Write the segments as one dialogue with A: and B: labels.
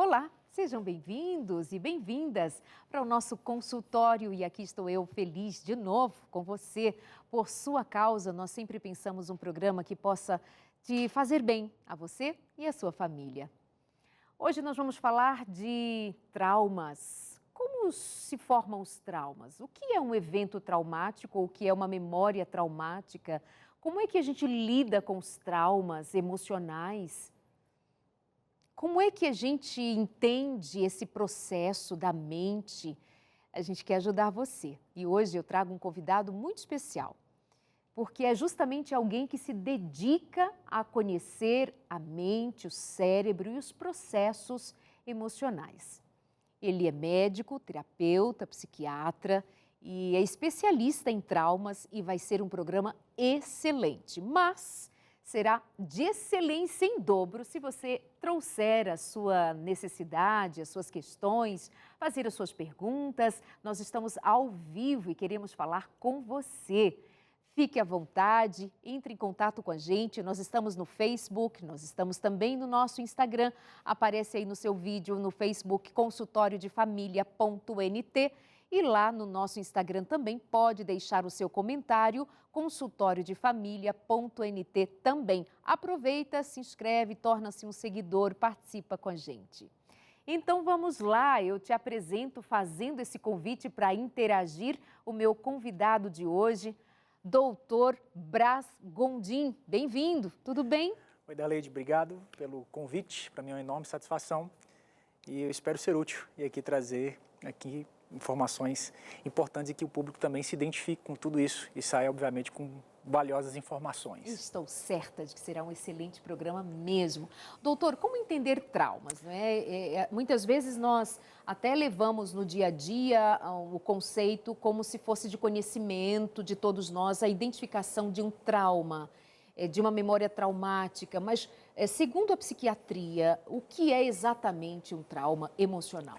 A: Olá, sejam bem-vindos e bem-vindas para o nosso consultório e aqui estou eu feliz de novo com você. Por sua causa, nós sempre pensamos um programa que possa te fazer bem a você e a sua família. Hoje nós vamos falar de traumas. Como se formam os traumas? O que é um evento traumático ou o que é uma memória traumática? Como é que a gente lida com os traumas emocionais? Como é que a gente entende esse processo da mente? A gente quer ajudar você. E hoje eu trago um convidado muito especial, porque é justamente alguém que se dedica a conhecer a mente, o cérebro e os processos emocionais. Ele é médico, terapeuta, psiquiatra e é especialista em traumas e vai ser um programa excelente, mas será de excelência em dobro se você trouxer a sua necessidade, as suas questões, fazer as suas perguntas. Nós estamos ao vivo e queremos falar com você. Fique à vontade, entre em contato com a gente. Nós estamos no Facebook, nós estamos também no nosso Instagram. Aparece aí no seu vídeo no Facebook, consultoriodefamilia.nt. E lá no nosso Instagram também pode deixar o seu comentário, consultoriodefamilia.nt também. Aproveita, se inscreve, torna-se um seguidor, participa com a gente. Então vamos lá, eu te apresento fazendo esse convite para interagir o meu convidado de hoje, Doutor Brás Gondim. Bem-vindo, tudo bem?
B: Oi, Darleide, obrigado pelo convite, para mim é uma enorme satisfação e eu espero ser útil e aqui trazer informações importantes e que o público também se identifique com tudo isso e saia, obviamente, com valiosas informações.
A: Estou certa de que será um excelente programa mesmo. Doutor, como entender traumas? Muitas vezes nós até levamos no dia a dia o conceito como se fosse de conhecimento de todos nós, a identificação de um trauma, de uma memória traumática, mas segundo a psiquiatria, o que é exatamente um trauma emocional?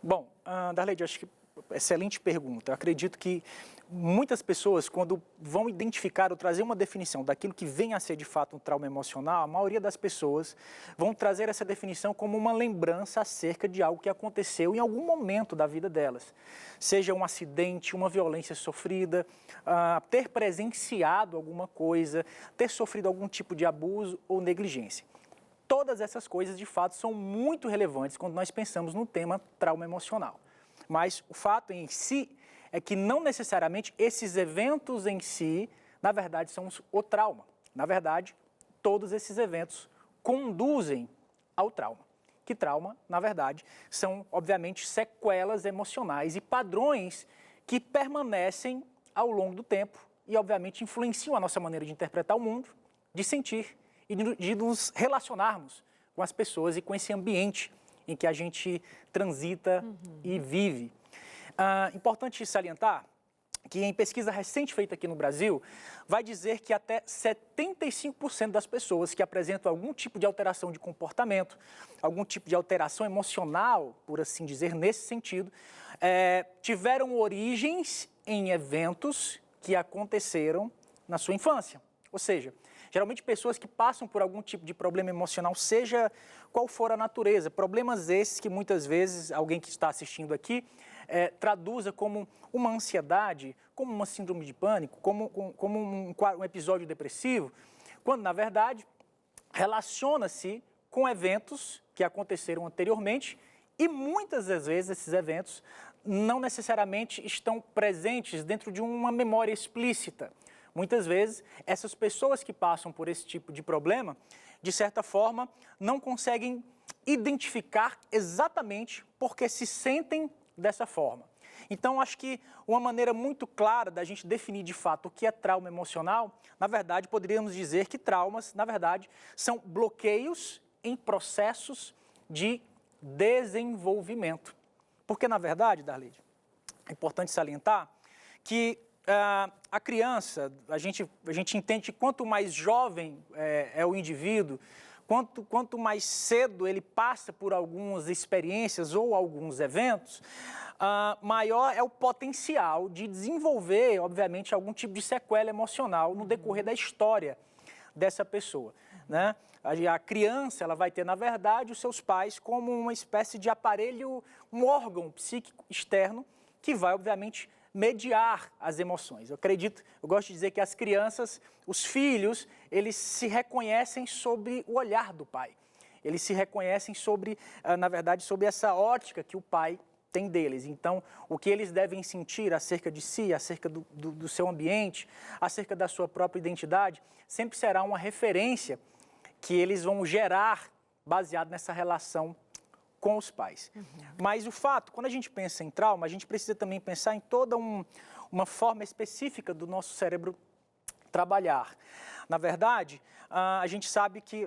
B: Bom, Darleide, acho que excelente pergunta. Eu acredito que muitas pessoas, quando vão identificar ou trazer uma definição daquilo que vem a ser de fato um trauma emocional, a maioria das pessoas vão trazer essa definição como uma lembrança acerca de algo que aconteceu em algum momento da vida delas. Seja um acidente, uma violência sofrida, ter presenciado alguma coisa, ter sofrido algum tipo de abuso ou negligência. Todas essas coisas, de fato, são muito relevantes quando nós pensamos no tema trauma emocional. Mas o fato em si é que não necessariamente esses eventos em si, na verdade, são o trauma. Na verdade, todos esses eventos conduzem ao trauma. Que trauma, na verdade, são, obviamente, sequelas emocionais e padrões que permanecem ao longo do tempo e, obviamente, influenciam a nossa maneira de interpretar o mundo, de sentir e de nos relacionarmos com as pessoas e com esse ambiente em que a gente transita e vive. Importante salientar que em pesquisa recente feita aqui no Brasil, vai dizer que até 75% das pessoas que apresentam algum tipo de alteração de comportamento, algum tipo de alteração emocional, por assim dizer, nesse sentido, tiveram origens em eventos que aconteceram na sua infância. Ou seja, geralmente pessoas que passam por algum tipo de problema emocional, seja qual for a natureza, problemas esses que muitas vezes alguém que está assistindo aqui traduza como uma ansiedade, como uma síndrome de pânico, como um episódio depressivo, quando na verdade relaciona-se com eventos que aconteceram anteriormente e muitas das vezes esses eventos não necessariamente estão presentes dentro de uma memória explícita. Muitas vezes, essas pessoas que passam por esse tipo de problema, de certa forma, não conseguem identificar exatamente porque se sentem dessa forma. Então, acho que uma maneira muito clara da gente definir de fato o que é trauma emocional, na verdade, poderíamos dizer que traumas, na verdade, são bloqueios em processos de desenvolvimento. Porque, na verdade, Darleide, é importante salientar que a criança, a gente entende que quanto mais jovem é o indivíduo, quanto mais cedo ele passa por algumas experiências ou alguns eventos, maior é o potencial de desenvolver, obviamente, algum tipo de sequela emocional no decorrer da história dessa pessoa. né? A criança, ela vai ter, na verdade, os seus pais como uma espécie de aparelho, um órgão psíquico externo que vai, obviamente, mediar as emoções. Eu gosto de dizer que as crianças, os filhos, eles se reconhecem sobre o olhar do pai. Eles se reconhecem sobre, na verdade, sobre essa ótica que o pai tem deles. Então, o que eles devem sentir acerca de si, acerca do seu ambiente, acerca da sua própria identidade, sempre será uma referência que eles vão gerar baseado nessa relação com os pais. Mas o fato, quando a gente pensa em trauma, a gente precisa também pensar em toda uma forma específica do nosso cérebro trabalhar. Na verdade, a gente sabe que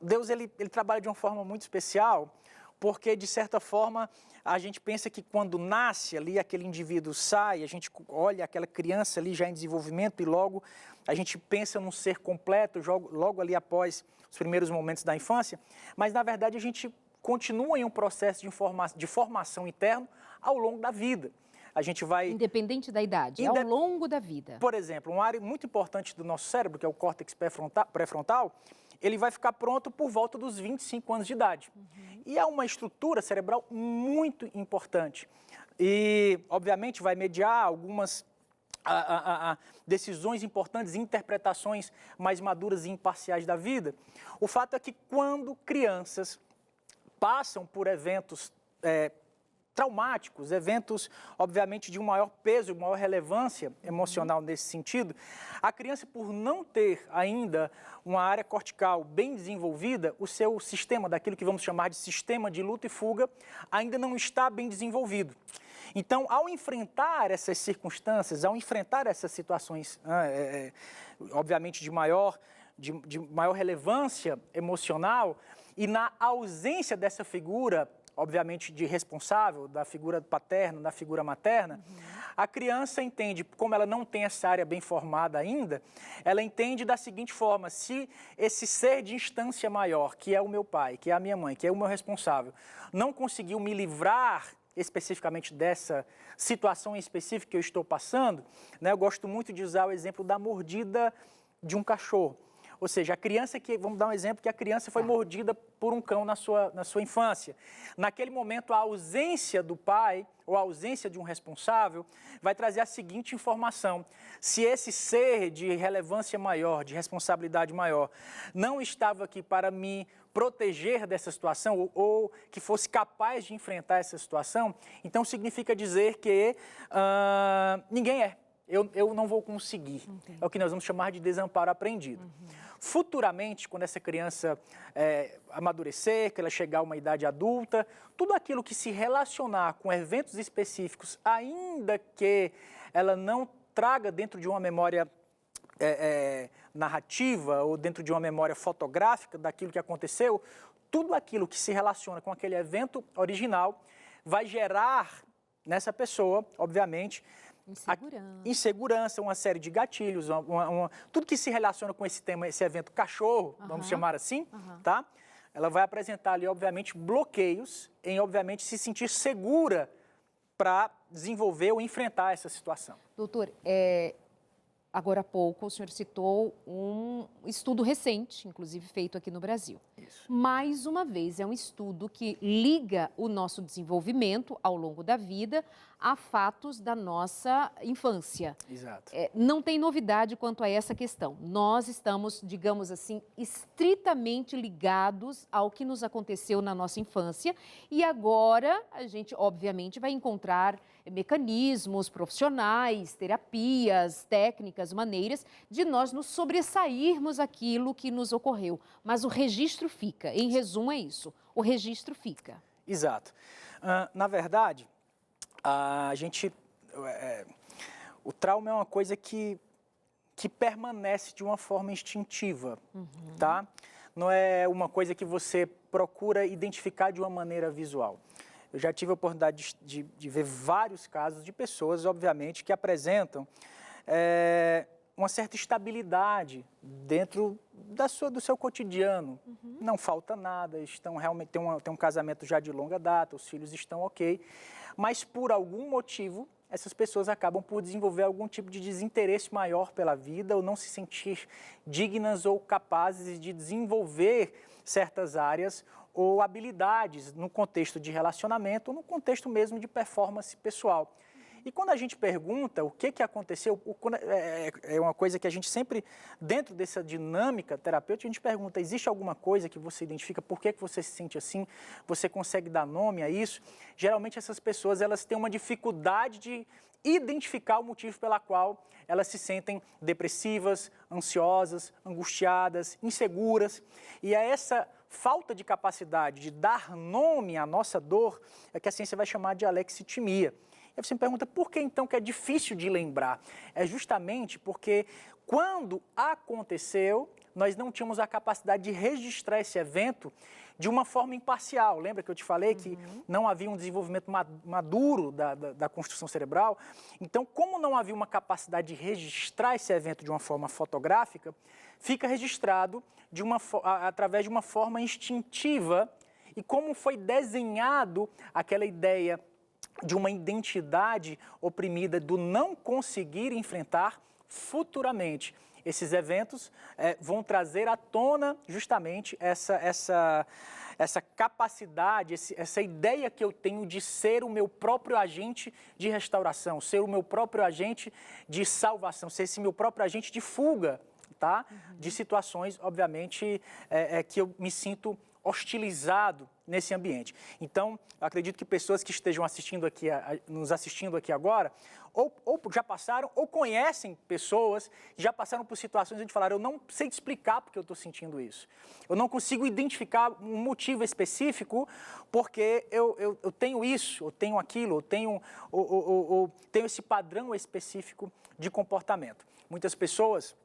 B: Deus ele trabalha de uma forma muito especial, porque, de certa forma, a gente pensa que quando nasce ali, aquele indivíduo sai, a gente olha aquela criança ali já em desenvolvimento e logo a gente pensa num ser completo, logo ali após os primeiros momentos da infância, mas, na verdade, a gente continua em um processo de formação interno ao longo da vida. A gente vai...
A: Independente da idade, ao longo da vida.
B: Por exemplo, uma área muito importante do nosso cérebro, que é o córtex pré-frontal, ele vai ficar pronto por volta dos 25 anos de idade. E é uma estrutura cerebral muito importante. E, obviamente, vai mediar algumas decisões importantes, interpretações mais maduras e imparciais da vida. O fato é que quando crianças passam por eventos traumáticos, eventos, obviamente, de um maior peso, de maior relevância emocional nesse sentido, a criança, por não ter ainda uma área cortical bem desenvolvida, o seu sistema, daquilo que vamos chamar de sistema de luta e fuga, ainda não está bem desenvolvido. Então, ao enfrentar essas circunstâncias, ao enfrentar essas situações, obviamente, de maior relevância emocional, e na ausência dessa figura, obviamente, de responsável, da figura paterna, da figura materna, a criança entende, como ela não tem essa área bem formada ainda, ela entende da seguinte forma: se esse ser de instância maior, que é o meu pai, que é a minha mãe, que é o meu responsável, não conseguiu me livrar especificamente dessa situação específica que eu estou passando, né, eu gosto muito de usar o exemplo da mordida de um cachorro. Ou seja, a criança vamos dar um exemplo, que a criança foi mordida por um cão na sua infância. Naquele momento, a ausência do pai, ou a ausência de um responsável, vai trazer a seguinte informação: se esse ser de relevância maior, de responsabilidade maior, não estava aqui para me proteger dessa situação, ou que fosse capaz de enfrentar essa situação, então significa dizer que ninguém é. Eu não vou conseguir. É o que nós vamos chamar de desamparo aprendido. Futuramente, quando essa criança amadurecer, que ela chegar a uma idade adulta, tudo aquilo que se relacionar com eventos específicos, ainda que ela não traga dentro de uma memória narrativa ou dentro de uma memória fotográfica daquilo que aconteceu, tudo aquilo que se relaciona com aquele evento original vai gerar nessa pessoa, obviamente, insegurança, uma série de gatilhos, tudo que se relaciona com esse tema, esse evento cachorro, vamos chamar assim, tá? Ela vai apresentar ali, obviamente, bloqueios em, obviamente, se sentir segura para desenvolver ou enfrentar essa situação.
A: Doutor, agora há pouco o senhor citou um estudo recente, inclusive feito aqui no Brasil.
B: Isso.
A: Mais uma vez, é um estudo que liga o nosso desenvolvimento ao longo da vida a fatos da nossa infância.
B: Exato.
A: Não tem novidade quanto a essa questão. Nós estamos, digamos assim, estritamente ligados ao que nos aconteceu na nossa infância e agora a gente, obviamente, vai encontrar mecanismos profissionais, terapias, técnicas, maneiras de nós nos sobressairmos aquilo que nos ocorreu. Mas o registro fica. Em resumo, é isso. O registro fica.
B: Exato. Na verdade, o trauma é uma coisa que permanece de uma forma instintiva, tá? Não é uma coisa que você procura identificar de uma maneira visual. Eu já tive a oportunidade de ver vários casos de pessoas, obviamente, que apresentam uma certa estabilidade dentro do seu cotidiano. Não falta nada, tem um casamento já de longa data, os filhos estão ok, mas por algum motivo essas pessoas acabam por desenvolver algum tipo de desinteresse maior pela vida ou não se sentir dignas ou capazes de desenvolver certas áreas ou habilidades no contexto de relacionamento ou no contexto mesmo de performance pessoal. E quando a gente pergunta o que aconteceu, é uma coisa que a gente sempre, dentro dessa dinâmica terapêutica, a gente pergunta, existe alguma coisa que você identifica, por que você se sente assim, você consegue dar nome a isso? Geralmente essas pessoas, elas têm uma dificuldade de identificar o motivo pela qual elas se sentem depressivas, ansiosas, angustiadas, inseguras. E é essa falta de capacidade de dar nome à nossa dor é que a ciência vai chamar de alexitimia. Aí você me pergunta, por que então que é difícil de lembrar? É justamente porque quando aconteceu, nós não tínhamos a capacidade de registrar esse evento de uma forma imparcial. Lembra que eu te falei que não havia um desenvolvimento maduro da construção cerebral? Então, como não havia uma capacidade de registrar esse evento de uma forma fotográfica, fica registrado através de uma forma instintiva. E como foi desenhado aquela ideia de uma identidade oprimida, do não conseguir enfrentar futuramente. Esses eventos vão trazer à tona justamente essa capacidade, essa ideia que eu tenho de ser o meu próprio agente de restauração, ser o meu próprio agente de salvação, ser esse meu próprio agente de fuga, tá? De situações, obviamente, que eu me sinto hostilizado nesse ambiente. Então, eu acredito que pessoas que estejam nos assistindo aqui agora, ou já passaram, ou conhecem pessoas que já passaram por situações onde falaram, eu não sei te explicar porque eu estou sentindo isso. Eu não consigo identificar um motivo específico porque eu tenho isso, eu tenho aquilo, eu tenho esse padrão específico de comportamento. Muitas pessoas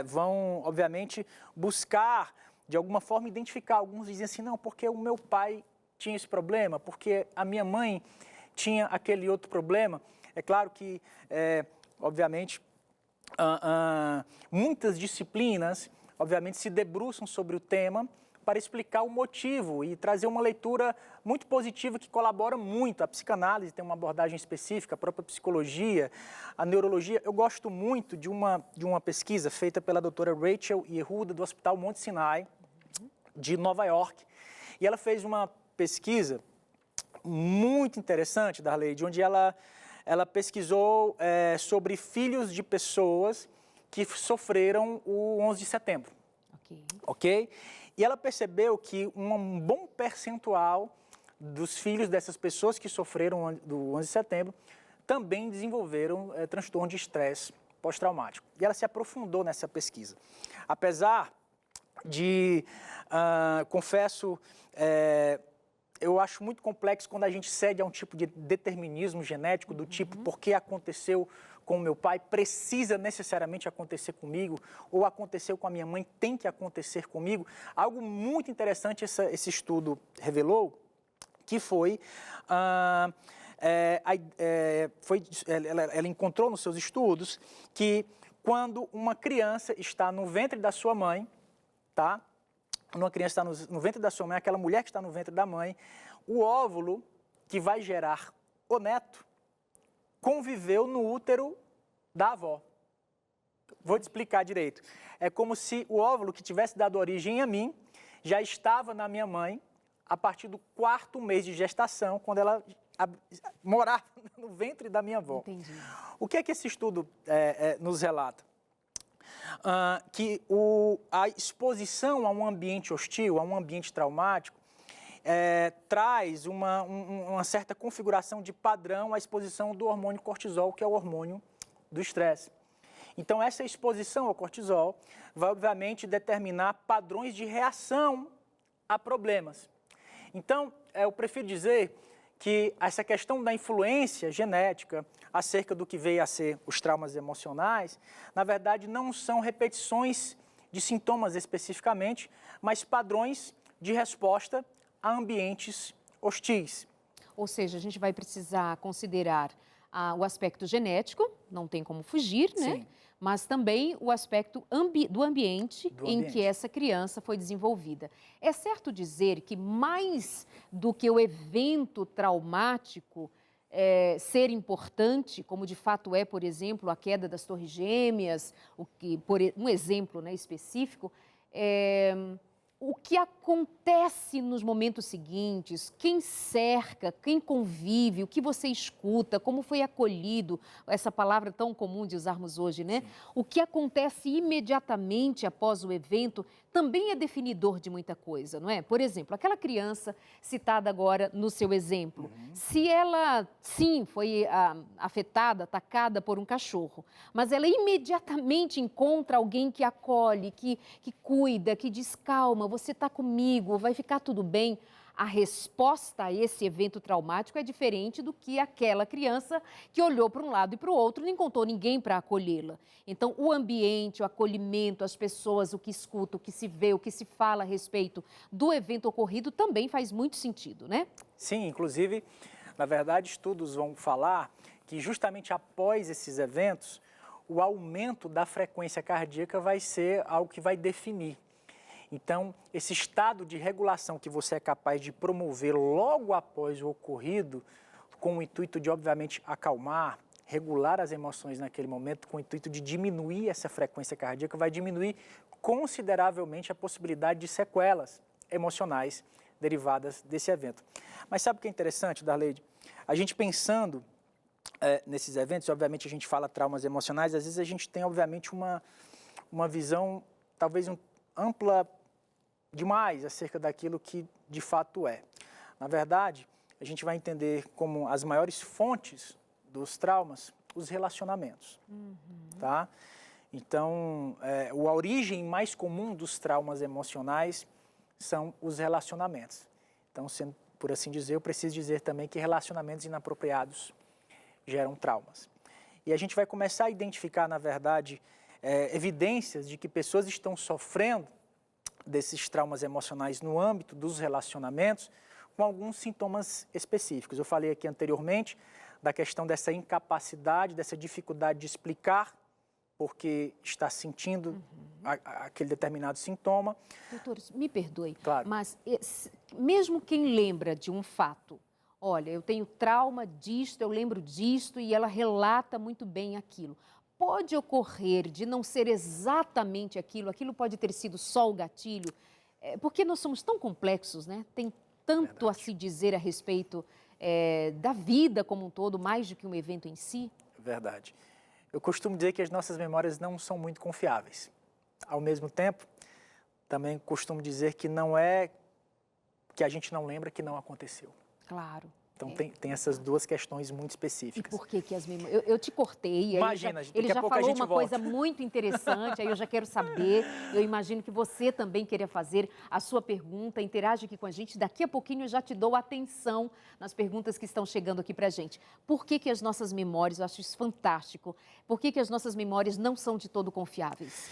B: vão, obviamente, buscar de alguma forma identificar. Alguns dizem assim, não, porque o meu pai tinha esse problema, porque a minha mãe tinha aquele outro problema. É claro que, obviamente, muitas disciplinas, obviamente, se debruçam sobre o tema para explicar o motivo e trazer uma leitura muito positiva que colabora muito. A psicanálise tem uma abordagem específica, a própria psicologia, a neurologia. Eu gosto muito de uma pesquisa feita pela doutora Rachel Yehuda, do Hospital Monte Sinai, de Nova York. E ela fez uma pesquisa muito interessante, Darley, onde ela pesquisou sobre filhos de pessoas que sofreram o 11 de setembro. Ok? E ela percebeu que um bom percentual dos filhos dessas pessoas que sofreram do 11 de setembro também desenvolveram transtorno de estresse pós-traumático. E ela se aprofundou nessa pesquisa. Apesar de, confesso, eu acho muito complexo quando a gente cede a um tipo de determinismo genético, do tipo, porque aconteceu com o meu pai, precisa necessariamente acontecer comigo, ou aconteceu com a minha mãe, tem que acontecer comigo. Algo muito interessante esse estudo revelou, que foi, ela encontrou nos seus estudos que quando uma criança está no ventre da sua mãe, tá? Uma criança está no ventre da sua mãe, aquela mulher que está no ventre da mãe, o óvulo que vai gerar o neto conviveu no útero da avó. Vou te explicar direito. É como se o óvulo que tivesse dado origem a mim já estava na minha mãe a partir do 4º mês de gestação, quando ela morava no ventre da minha avó.
A: Entendi.
B: O que é que esse estudo nos relata? Que a exposição a um ambiente hostil, a um ambiente traumático, traz uma certa configuração de padrão à exposição do hormônio cortisol, que é o hormônio do estresse. Então, essa exposição ao cortisol vai, obviamente, determinar padrões de reação a problemas. Então, eu prefiro dizer que essa questão da influência genética acerca do que veio a ser os traumas emocionais, na verdade, não são repetições de sintomas especificamente, mas padrões de resposta a ambientes hostis.
A: Ou seja, a gente vai precisar considerar o aspecto genético, não tem como fugir, né?
B: Sim.
A: Mas também o aspecto do ambiente em que essa criança foi desenvolvida. É certo dizer que mais do que o evento traumático, ser importante, como de fato é, por exemplo, a queda das Torres Gêmeas, um exemplo, né, específico, o que acontece nos momentos seguintes, quem cerca, quem convive, o que você escuta, como foi acolhido, essa palavra tão comum de usarmos hoje, né? Sim. O que acontece imediatamente após o evento também é definidor de muita coisa, não é? Por exemplo, aquela criança citada agora no seu exemplo, se ela, sim, foi afetada, atacada por um cachorro, mas ela imediatamente encontra alguém que acolhe, que cuida, que diz, calma, você está comigo, vai ficar tudo bem. A resposta a esse evento traumático é diferente do que aquela criança que olhou para um lado e para o outro e não encontrou ninguém para acolhê-la. Então, o ambiente, o acolhimento, as pessoas, o que escuta, o que se vê, o que se fala a respeito do evento ocorrido também faz muito sentido, né?
B: Sim, inclusive, na verdade, estudos vão falar que justamente após esses eventos, o aumento da frequência cardíaca vai ser algo que vai definir. Então, esse estado de regulação que você é capaz de promover logo após o ocorrido, com o intuito de, obviamente, acalmar, regular as emoções naquele momento, com o intuito de diminuir essa frequência cardíaca, vai diminuir consideravelmente a possibilidade de sequelas emocionais derivadas desse evento. Mas sabe o que é interessante, Darleide? A gente pensando nesses eventos, obviamente a gente fala traumas emocionais, às vezes a gente tem, obviamente, uma visão talvez ampla demais acerca daquilo que de fato é. Na verdade, a gente vai entender como as maiores fontes dos traumas, os relacionamentos, tá? Então, a origem mais comum dos traumas emocionais são os relacionamentos. Então, sendo, por assim dizer, eu preciso dizer também que relacionamentos inapropriados geram traumas. E a gente vai começar a identificar, na verdade, evidências de que pessoas estão sofrendo desses traumas emocionais no âmbito dos relacionamentos, com alguns sintomas específicos. Eu falei aqui anteriormente da questão dessa incapacidade, dessa dificuldade de explicar porque está sentindo aquele determinado sintoma.
A: Doutor, me perdoe,
B: claro,
A: mas mesmo quem lembra de um fato, olha, eu tenho trauma disto, eu lembro disto, e ela relata muito bem aquilo. Pode ocorrer de não ser exatamente aquilo pode ter sido só o gatilho, porque nós somos tão complexos, né? Tem tanto a se dizer a respeito da vida como um todo, mais do que um evento em si.
B: Verdade. Eu costumo dizer que as nossas memórias não são muito confiáveis. Ao mesmo tempo, também costumo dizer que não é que a gente não lembra que não aconteceu.
A: Claro.
B: Então, tem essas duas questões muito específicas.
A: E por que as memórias... Eu te cortei,
B: imagina,
A: ele já falou uma
B: volta.
A: coisa muito interessante, aí eu já quero saber, eu imagino que você também queria fazer a sua pergunta, interage aqui com a gente, daqui a pouquinho eu já te dou atenção nas perguntas que estão chegando aqui pra gente. Por que as nossas memórias, eu acho isso fantástico, por que as nossas memórias não são de todo confiáveis?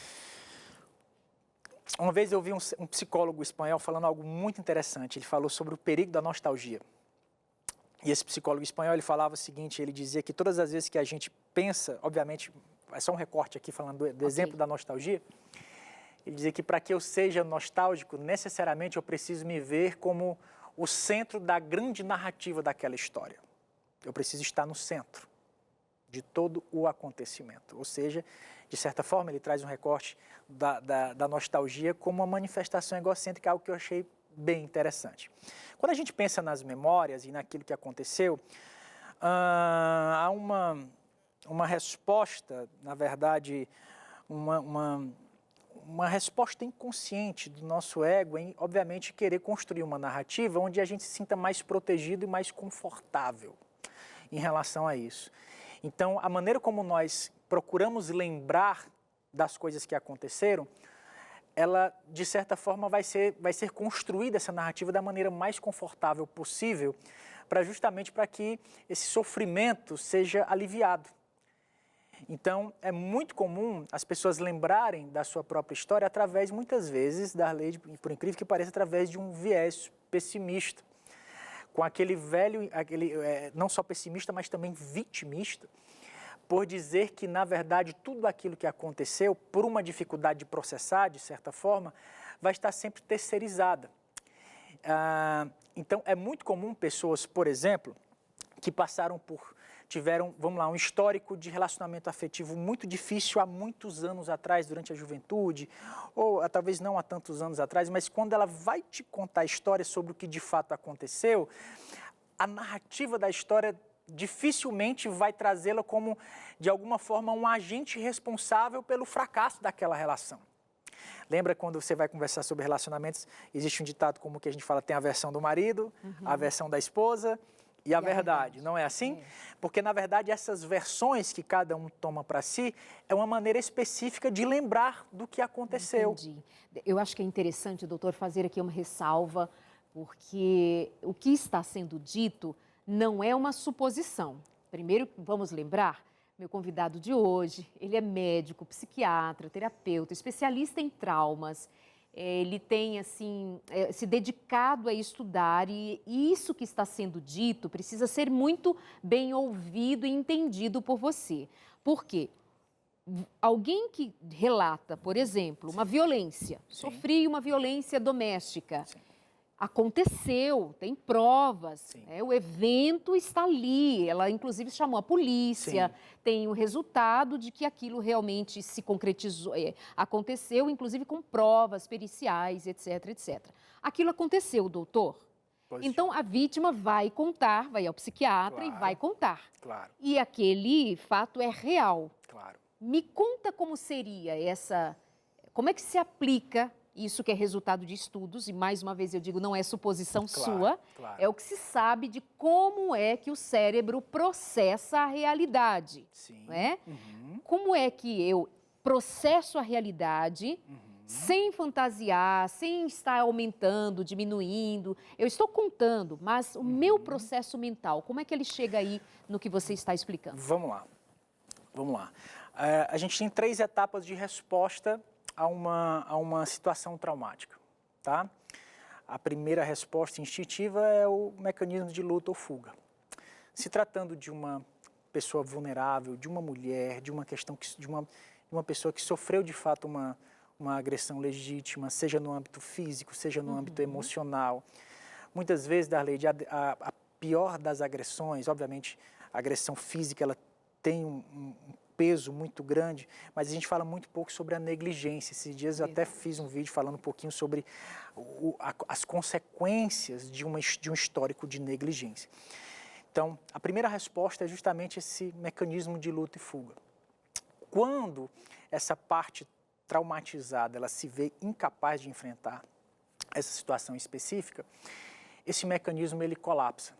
B: Uma vez eu vi um psicólogo espanhol falando algo muito interessante, ele falou sobre o perigo da nostalgia. E esse psicólogo espanhol, ele falava o seguinte, ele dizia que todas as vezes que a gente pensa, obviamente, é só um recorte aqui falando do exemplo da nostalgia, ele dizia que para que eu seja nostálgico, necessariamente eu preciso me ver como o centro da grande narrativa daquela história. Eu preciso estar no centro de todo o acontecimento. Ou seja, de certa forma, ele traz um recorte da nostalgia como uma manifestação egocêntrica, algo que eu achei bem interessante. Quando a gente pensa nas memórias e naquilo que aconteceu, há uma resposta, na verdade, uma resposta inconsciente do nosso ego em, obviamente, querer construir uma narrativa onde a gente se sinta mais protegido e mais confortável em relação a isso. Então, a maneira como nós procuramos lembrar das coisas que aconteceram, ela, de certa forma, vai ser construída essa narrativa da maneira mais confortável possível, justamente para que esse sofrimento seja aliviado. Então, é muito comum as pessoas lembrarem da sua própria história através, muitas vezes, Darleide, por incrível que pareça, através de um viés pessimista, com aquele velho, não só pessimista, mas também vitimista, por dizer que, na verdade, tudo aquilo que aconteceu, por uma dificuldade de processar, de certa forma, vai estar sempre terceirizada. Então, é muito comum pessoas, por exemplo, que tiveram, vamos lá, um histórico de relacionamento afetivo muito difícil há muitos anos atrás, durante a juventude, ou talvez não há tantos anos atrás, mas quando ela vai te contar a história sobre o que de fato aconteceu, a narrativa da história dificilmente vai trazê-la como, de alguma forma, um agente responsável pelo fracasso daquela relação. Lembra quando você vai conversar sobre relacionamentos, existe um ditado como que a gente fala, tem a versão do marido, a versão da esposa e a verdade, não é assim? É. Porque, na verdade, essas versões que cada um toma para si é uma maneira específica de lembrar do que aconteceu.
A: Entendi. Eu acho que é interessante, doutor, fazer aqui uma ressalva, porque o que está sendo dito não é uma suposição. Primeiro, vamos lembrar, meu convidado de hoje, ele é médico, psiquiatra, terapeuta, especialista em traumas. Ele tem, assim, se dedicado a estudar e isso que está sendo dito precisa ser muito bem ouvido e entendido por você. Por quê? Alguém que relata, por exemplo, uma violência, sofri uma violência doméstica, aconteceu, tem provas, o evento está ali, ela inclusive chamou a polícia, tem o resultado de que aquilo realmente se concretizou, aconteceu, inclusive com provas periciais, etc, etc. Aquilo aconteceu, doutor. Positivo. Então, a vítima vai contar, vai ao psiquiatra e vai contar.
B: Claro.
A: E aquele fato é real.
B: Claro.
A: Me conta como seria como é que se aplica isso que é resultado de estudos, e mais uma vez eu digo, não é suposição sua, é o que se sabe de como é que o cérebro processa a realidade. Não é? Como é que eu processo a realidade sem fantasiar, sem estar aumentando, diminuindo. Eu estou contando, mas o meu processo mental, como é que ele chega aí no que você está explicando?
B: Vamos lá. A gente tem 3 etapas de resposta a uma situação traumática, tá? A primeira resposta instintiva é o mecanismo de luta ou fuga. Se tratando de uma pessoa vulnerável, de uma mulher, de uma pessoa que sofreu de fato uma agressão legítima, seja no âmbito físico, seja no âmbito emocional. Muitas vezes, Darleide, a pior das agressões, obviamente, a agressão física, ela tem um peso muito grande, mas a gente fala muito pouco sobre a negligência. Esses dias eu até fiz um vídeo falando um pouquinho sobre as consequências de um histórico de negligência. Então, a primeira resposta é justamente esse mecanismo de luta e fuga. Quando essa parte traumatizada, ela se vê incapaz de enfrentar essa situação específica, esse mecanismo ele colapsa.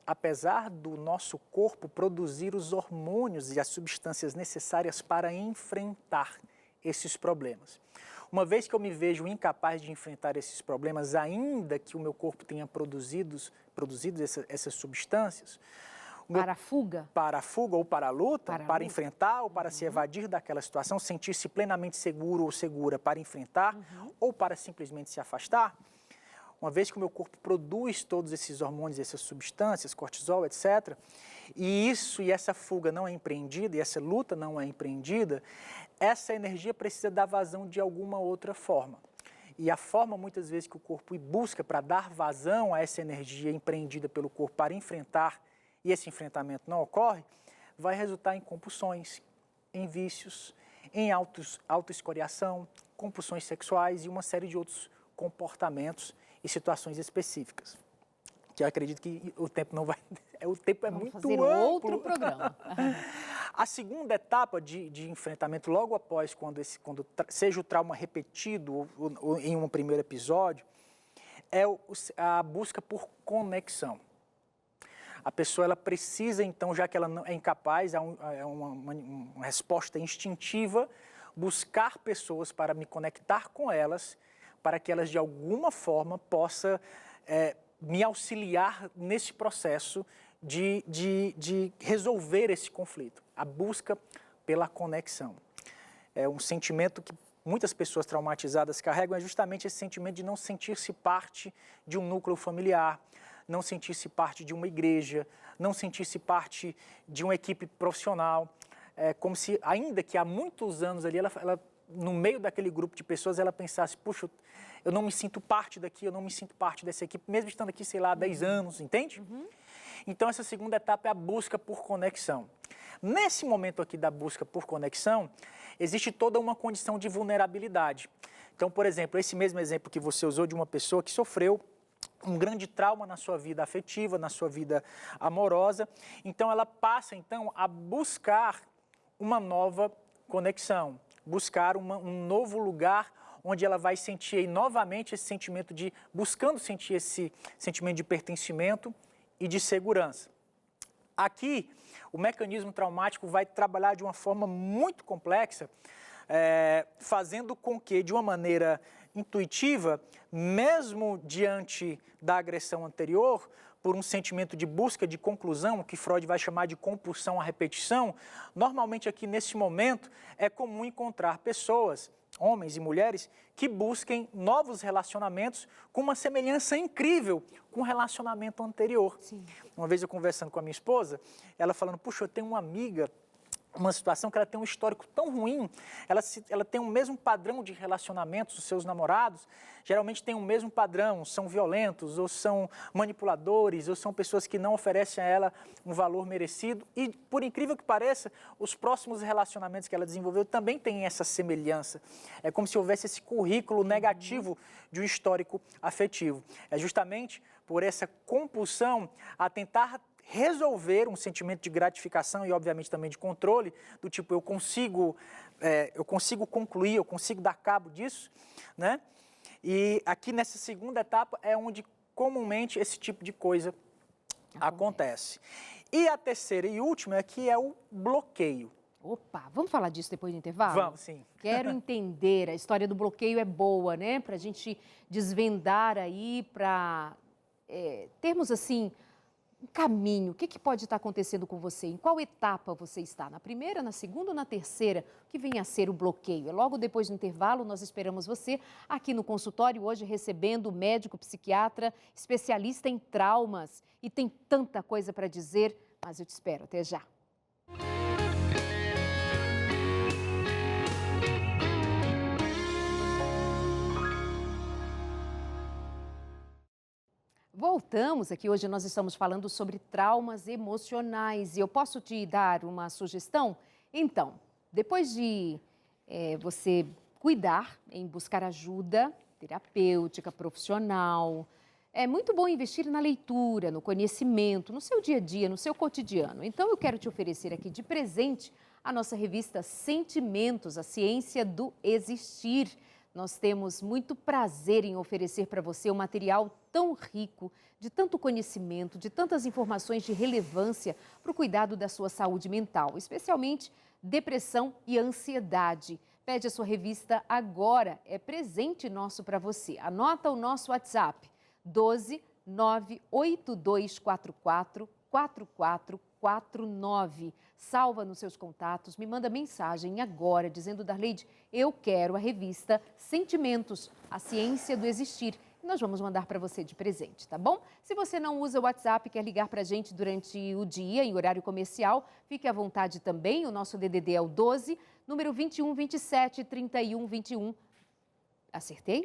B: Apesar do nosso corpo produzir os hormônios e as substâncias necessárias para enfrentar esses problemas. Uma vez que eu me vejo incapaz de enfrentar esses problemas, ainda que o meu corpo tenha produzido essas substâncias...
A: Para a fuga?
B: Para a fuga ou para a luta, para enfrentar ou para se evadir daquela situação, sentir-se plenamente seguro ou segura para enfrentar ou para simplesmente se afastar. Uma vez que o meu corpo produz todos esses hormônios, essas substâncias, cortisol, etc., e essa fuga não é empreendida, e essa luta não é empreendida, essa energia precisa dar vazão de alguma outra forma. E a forma, muitas vezes, que o corpo busca para dar vazão a essa energia empreendida pelo corpo para enfrentar, e esse enfrentamento não ocorre, vai resultar em compulsões, em vícios, em autoescoriação, compulsões sexuais e uma série de outros comportamentos e situações específicas, que eu acredito que o tempo não vai... O tempo é
A: Vamos
B: muito
A: fazer
B: amplo.
A: Outro programa.
B: A segunda etapa de enfrentamento, logo após, quando seja o trauma repetido ou em um primeiro episódio, é a busca por conexão. A pessoa ela precisa, então, já que ela não é incapaz, uma resposta instintiva, buscar pessoas para me conectar com elas, para que elas, de alguma forma, possam me auxiliar nesse processo de resolver esse conflito. A busca pela conexão. É um sentimento que muitas pessoas traumatizadas carregam, é justamente esse sentimento de não sentir-se parte de um núcleo familiar, não sentir-se parte de uma igreja, não sentir-se parte de uma equipe profissional. É como se, ainda que há muitos anos ali, ela no meio daquele grupo de pessoas, ela pensasse, puxa, eu não me sinto parte daqui, eu não me sinto parte dessa equipe, mesmo estando aqui, sei lá, há 10 anos, entende? Então, essa segunda etapa é a busca por conexão. Nesse momento aqui da busca por conexão, existe toda uma condição de vulnerabilidade. Então, por exemplo, esse mesmo exemplo que você usou de uma pessoa que sofreu um grande trauma na sua vida afetiva, na sua vida amorosa, então ela passa então a buscar uma nova conexão, buscar um novo lugar onde ela vai sentir aí, novamente esse sentimento buscando sentir esse sentimento de pertencimento e de segurança. Aqui, o mecanismo traumático vai trabalhar de uma forma muito complexa, fazendo com que, de uma maneira intuitiva, mesmo diante da agressão anterior, por um sentimento de busca de conclusão, que Freud vai chamar de compulsão à repetição, normalmente aqui nesse momento é comum encontrar pessoas, homens e mulheres, que busquem novos relacionamentos com uma semelhança incrível com o relacionamento anterior.
A: Sim.
B: Uma vez eu conversando com a minha esposa, ela falando, puxa, eu tenho uma amiga, uma situação que ela tem um histórico tão ruim, ela tem o mesmo padrão de relacionamentos, os seus namorados geralmente têm o mesmo padrão, são violentos, ou são manipuladores, ou são pessoas que não oferecem a ela um valor merecido e, por incrível que pareça, os próximos relacionamentos que ela desenvolveu também têm essa semelhança. É como se houvesse esse currículo negativo de um histórico afetivo. É justamente por essa compulsão a tentar resolver um sentimento de gratificação e, obviamente, também de controle, do tipo, eu consigo concluir, eu consigo dar cabo disso, né? E aqui nessa segunda etapa é onde comumente esse tipo de coisa acontece. E a terceira e última aqui é o bloqueio.
A: Opa, vamos falar disso depois do intervalo?
B: Vamos, sim.
A: Quero entender, a história do bloqueio é boa, né? Para a gente desvendar aí, para termos assim um caminho. O que pode estar acontecendo com você? Em qual etapa você está? Na primeira, na segunda ou na terceira? O que vem a ser o bloqueio? Logo depois do intervalo, nós esperamos você aqui no consultório, hoje recebendo o médico psiquiatra, especialista em traumas. E tem tanta coisa para dizer, mas eu te espero. Até já. Voltamos aqui, hoje nós estamos falando sobre traumas emocionais e eu posso te dar uma sugestão? Então, depois de você cuidar em buscar ajuda terapêutica, profissional, é muito bom investir na leitura, no conhecimento, no seu dia a dia, no seu cotidiano. Então, eu quero te oferecer aqui de presente a nossa revista Sentimentos, a ciência do existir. Nós temos muito prazer em oferecer para você um material tão rico, de tanto conhecimento, de tantas informações de relevância para o cuidado da sua saúde mental, especialmente depressão e ansiedade. Pede a sua revista agora, é presente nosso para você. Anota o nosso WhatsApp, 12 98244 4449. Salva nos seus contatos, me manda mensagem agora dizendo, Darleide, eu quero a revista Sentimentos, a ciência do existir. E nós vamos mandar para você de presente, tá bom? Se você não usa o WhatsApp e quer ligar para a gente durante o dia, em horário comercial, fique à vontade também. O nosso DDD é o 12, número 21 27 31 21. Acertei?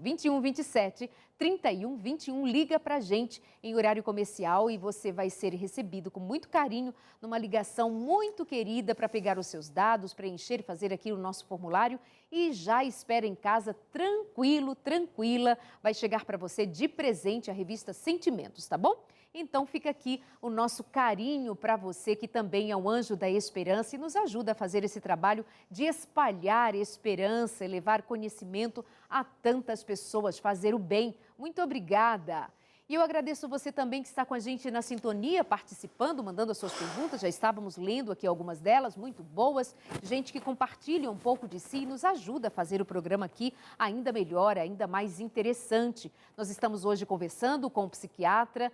A: 21 27 31 21. Liga para a gente em horário comercial e você vai ser recebido com muito carinho numa ligação muito querida para pegar os seus dados, preencher e fazer aqui o nosso formulário e já espera em casa tranquilo, tranquila. Vai chegar para você de presente a revista Sentimentos, tá bom? Então fica aqui o nosso carinho para você, que também é um anjo da esperança e nos ajuda a fazer esse trabalho de espalhar esperança e levar conhecimento a tantas pessoas, fazer o bem. Muito obrigada! E eu agradeço você também que está com a gente na sintonia, participando, mandando as suas perguntas. Já estávamos lendo aqui algumas delas, muito boas. Gente que compartilha um pouco de si e nos ajuda a fazer o programa aqui ainda melhor, ainda mais interessante. Nós estamos hoje conversando com o psiquiatra,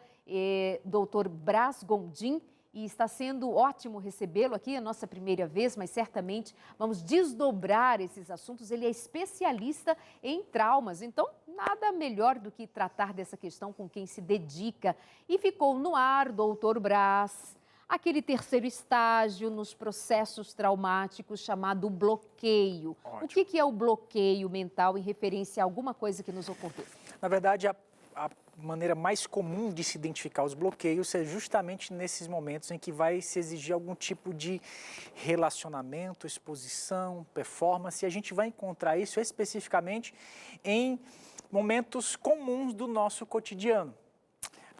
A: Dr. Brás Gondim, e está sendo ótimo recebê-lo aqui, a nossa primeira vez, mas certamente vamos desdobrar esses assuntos. Ele é especialista em traumas, então nada melhor do que tratar dessa questão com quem se dedica. E ficou no ar, doutor Brás, aquele terceiro estágio nos processos traumáticos chamado bloqueio. Ótimo. O que é o bloqueio mental em referência a alguma coisa que nos ocorreu?
B: Na verdade, a maneira mais comum de se identificar os bloqueios é justamente nesses momentos em que vai se exigir algum tipo de relacionamento, exposição, performance, e a gente vai encontrar isso especificamente em momentos comuns do nosso cotidiano.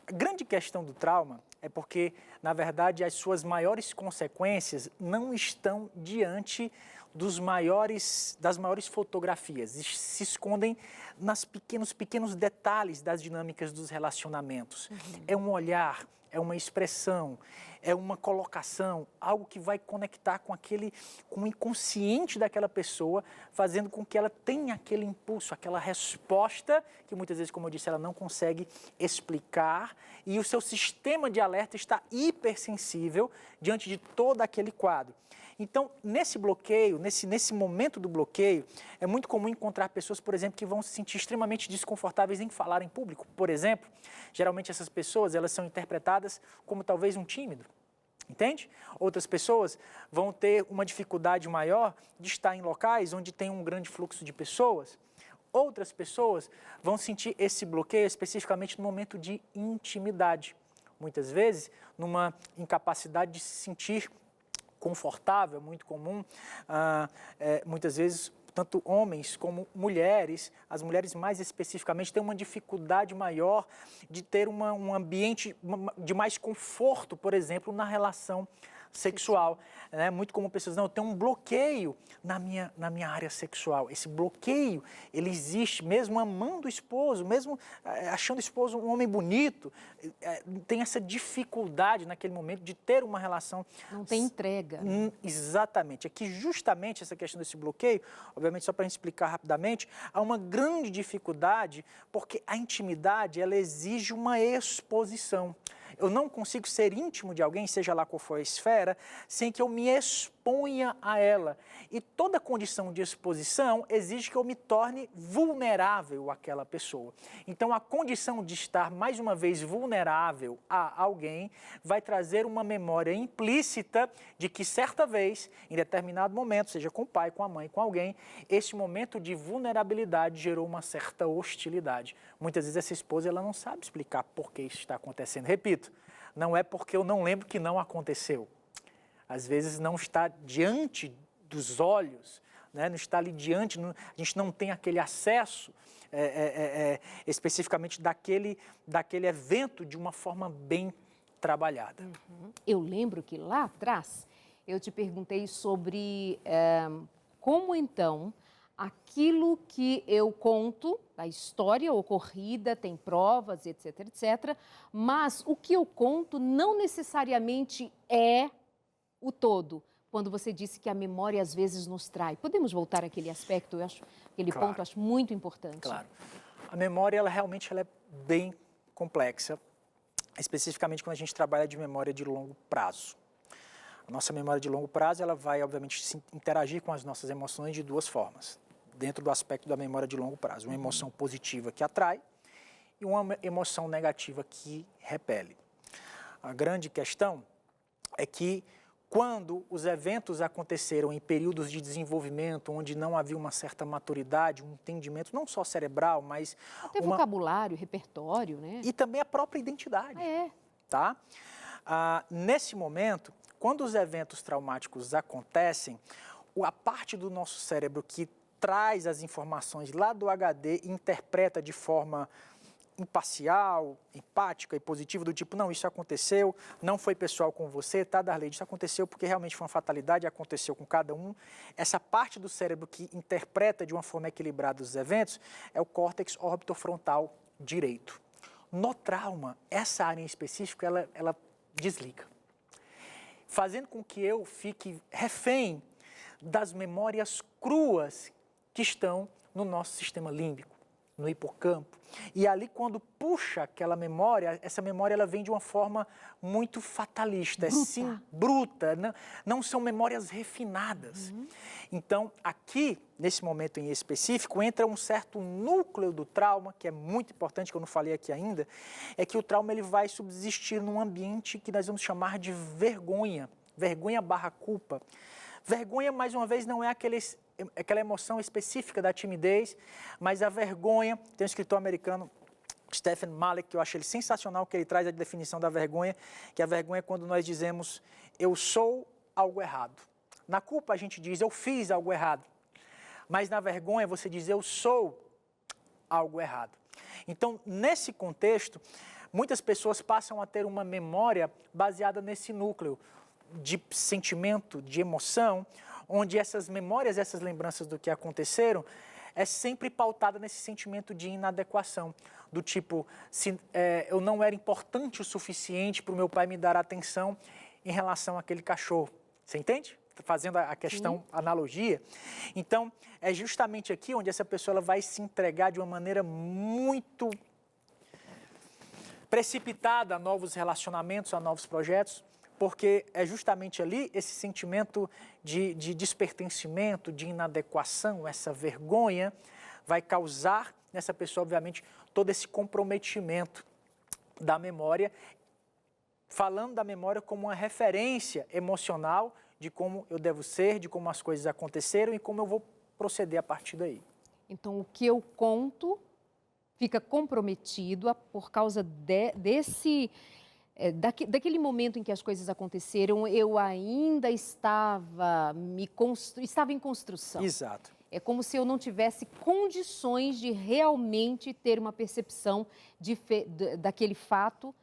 B: A grande questão do trauma é porque, na verdade, as suas maiores consequências não estão diante das maiores fotografias, se escondem nos pequenos detalhes das dinâmicas dos relacionamentos. É um olhar, é uma expressão, é uma colocação, algo que vai conectar com o inconsciente daquela pessoa, fazendo com que ela tenha aquele impulso, aquela resposta que muitas vezes, como eu disse, ela não consegue explicar, e o seu sistema de alerta está hipersensível diante de todo aquele quadro. Então, nesse bloqueio, nesse momento do bloqueio, é muito comum encontrar pessoas, por exemplo, que vão se sentir extremamente desconfortáveis em falar em público. Por exemplo, geralmente essas pessoas, elas são interpretadas como talvez um tímido, entende? Outras pessoas vão ter uma dificuldade maior de estar em locais onde tem um grande fluxo de pessoas. Outras pessoas vão sentir esse bloqueio especificamente no momento de intimidade. Muitas vezes, numa incapacidade de se sentir confortável, muito comum, muitas vezes, tanto homens como mulheres, as mulheres mais especificamente, têm uma dificuldade maior de ter um ambiente de mais conforto, por exemplo, na relação sexual. Né? Muito comum pessoas, não, eu tenho um bloqueio na minha área sexual. Esse bloqueio, ele existe mesmo amando o esposo, mesmo achando o esposo um homem bonito, tem essa dificuldade naquele momento de ter uma relação...
A: Não tem entrega.
B: Exatamente. Aqui justamente essa questão desse bloqueio, obviamente só para a gente explicar rapidamente, há uma grande dificuldade porque a intimidade, ela exige uma exposição. Eu não consigo ser íntimo de alguém, seja lá qual for a esfera, sem que eu me exponha a ela. E toda condição de exposição exige que eu me torne vulnerável àquela pessoa. Então, a condição de estar, mais uma vez, vulnerável a alguém vai trazer uma memória implícita de que, certa vez, em determinado momento, seja com o pai, com a mãe, com alguém, esse momento de vulnerabilidade gerou uma certa hostilidade. Muitas vezes essa esposa ela não sabe explicar por que isso está acontecendo. Repito, não é porque eu não lembro que não aconteceu. Às vezes não está diante dos olhos, né? Não está ali diante, a gente não tem aquele acesso especificamente daquele evento de uma forma bem trabalhada.
A: Eu lembro que lá atrás eu te perguntei sobre como então aquilo que eu conto, a história ocorrida, tem provas, etc, etc, mas o que eu conto não necessariamente é o todo. Quando você disse que a memória às vezes nos trai. Podemos voltar àquele aspecto, aquele
B: Claro.
A: ponto, eu acho muito importante.
B: Claro. A memória, ela realmente é bem complexa, especificamente quando a gente trabalha de memória de longo prazo. A nossa memória de longo prazo, ela vai, obviamente, interagir com as nossas emoções de duas formas, dentro do aspecto da memória de longo prazo. Uma emoção positiva que atrai e uma emoção negativa que repele. A grande questão é que quando os eventos aconteceram em períodos de desenvolvimento, onde não havia uma certa maturidade, um entendimento não só cerebral, mas...
A: Até vocabulário, repertório, né?
B: E também a própria identidade.
A: É.
B: Tá? Nesse momento, quando os eventos traumáticos acontecem, a parte do nosso cérebro que traz as informações lá do HD e interpreta de forma imparcial, empática e positiva, do tipo, não, isso aconteceu, não foi pessoal com você, tá, Darley, isso aconteceu porque realmente foi uma fatalidade, aconteceu com cada um. Essa parte do cérebro que interpreta de uma forma equilibrada os eventos é o córtex orbitofrontal direito. No trauma, essa área em específico, ela desliga, fazendo com que eu fique refém das memórias cruas que estão no nosso sistema límbico, no hipocampo. E ali, quando puxa aquela memória, essa memória ela vem de uma forma muito fatalista, bruta, não são memórias refinadas. Então, aqui, nesse momento em específico, entra um certo núcleo do trauma, que é muito importante, que eu não falei aqui ainda, é que o trauma ele vai subsistir num ambiente que nós vamos chamar de vergonha, vergonha/culpa. Vergonha, mais uma vez, não é aquela emoção específica da timidez, mas a vergonha, tem um escritor americano Stephen Malek, que eu acho ele sensacional, que ele traz a definição da vergonha, que a vergonha é quando nós dizemos, eu sou algo errado. Na culpa a gente diz, eu fiz algo errado. Mas na vergonha você diz, eu sou algo errado. Então, nesse contexto, muitas pessoas passam a ter uma memória baseada nesse núcleo de sentimento, de emoção, onde essas memórias, essas lembranças do que aconteceram, é sempre pautada nesse sentimento de inadequação, do tipo, eu não era importante o suficiente para o meu pai me dar atenção em relação àquele cachorro. Você entende? Fazendo a questão, analogia. Então, é justamente aqui onde essa pessoa ela vai se entregar de uma maneira muito precipitada a novos relacionamentos, a novos projetos, porque é justamente ali esse sentimento de despertencimento, de inadequação, essa vergonha, vai causar nessa pessoa, obviamente, todo esse comprometimento da memória, falando da memória como uma referência emocional de como eu devo ser, de como as coisas aconteceram e como eu vou proceder a partir daí.
A: Então, o que eu conto fica comprometido por causa daquele momento em que as coisas aconteceram, eu ainda estava em construção.
B: Exato.
A: É como se eu não tivesse condições de realmente ter uma percepção daquele fato